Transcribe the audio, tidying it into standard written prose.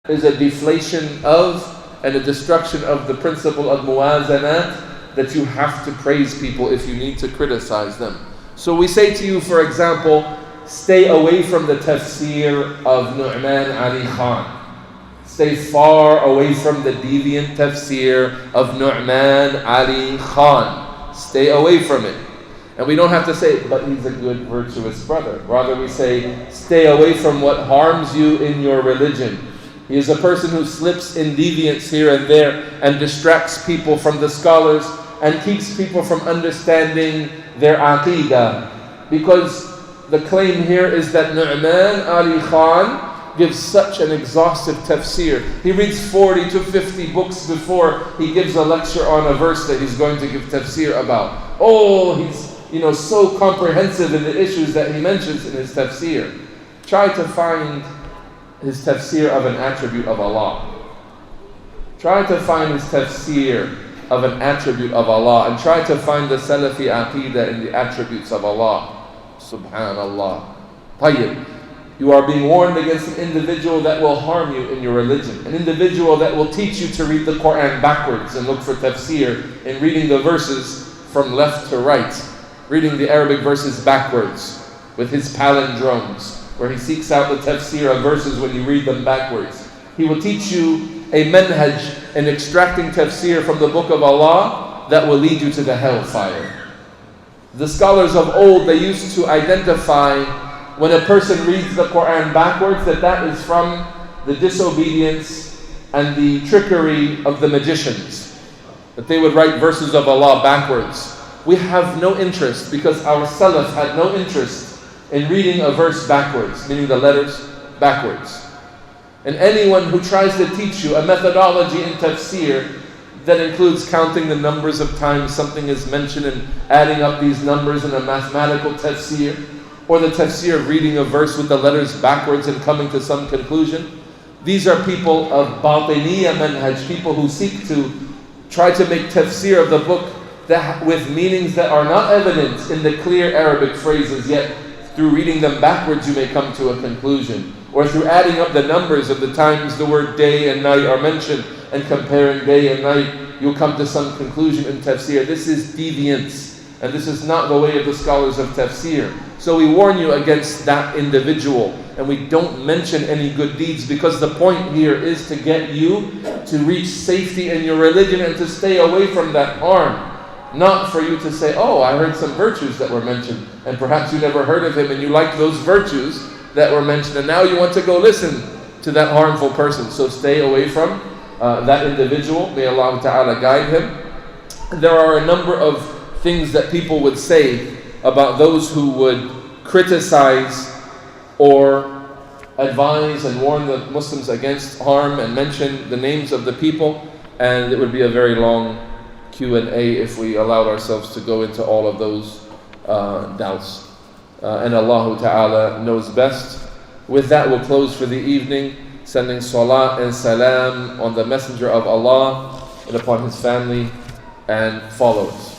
is a deflation of and a destruction of the principle of muwazanat, that you have to praise people if you need to criticize them. So we say to you, for example, stay away from the tafsir of Nouman Ali Khan. Stay far away from the deviant tafsir of Nouman Ali Khan. Stay away from it. And we don't have to say, but he's a good, virtuous brother. Rather we say, stay away from what harms you in your religion. He is a person who slips in deviance here and there and distracts people from the scholars and keeps people from understanding their aqidah. Because the claim here is that Nouman Ali Khan gives such an exhaustive tafsir. He reads 40 to 50 books before he gives a lecture on a verse that he's going to give tafsir about. Oh, he's so comprehensive in the issues that he mentions in his tafsir. Try to find his tafsir of an attribute of Allah. Try to find his tafsir of an attribute of Allah, and try to find the Salafi aqidah in the attributes of Allah. Subhanallah. Tayyib. You are being warned against an individual that will harm you in your religion. An individual that will teach you to read the Qur'an backwards and look for tafsir in reading the verses from left to right. Reading the Arabic verses backwards with his palindromes, where he seeks out the tafsir of verses when you read them backwards. He will teach you a manhaj in extracting tafsir from the book of Allah that will lead you to the hellfire. The scholars of old, they used to identify when a person reads the Qur'an backwards that is from the disobedience and the trickery of the magicians. That they would write verses of Allah backwards. We have no interest, because our Salaf had no interest in reading a verse backwards, meaning the letters backwards. And anyone who tries to teach you a methodology in tafsir that includes counting the numbers of times something is mentioned and adding up these numbers in a mathematical tafsir, or the tafsir of reading a verse with the letters backwards and coming to some conclusion, these are people of batiniyya manhaj, people who seek to try to make tafsir of the book with meanings that are not evident in the clear Arabic phrases, yet through reading them backwards you may come to a conclusion. Or through adding up the numbers of the times the word day and night are mentioned and comparing day and night, you'll come to some conclusion in tafsir. This is deviance, and this is not the way of the scholars of tafsir. So we warn you against that individual, and we don't mention any good deeds, because the point here is to get you to reach safety in your religion and to stay away from that harm. Not for you to say, oh, I heard some virtues that were mentioned, and perhaps you never heard of him and you like those virtues that were mentioned, and now you want to go listen to that harmful person. So stay away from that individual. May Allah Ta'ala guide him. There are a number of things that people would say about those who would criticize or advise and warn the Muslims against harm and mention the names of the people, and it would be a very long Q&A if we allowed ourselves to go into all of those doubts. And Allah Ta'ala knows best. With that, we'll close for the evening, sending salat and salam on the Messenger of Allah and upon his family and followers.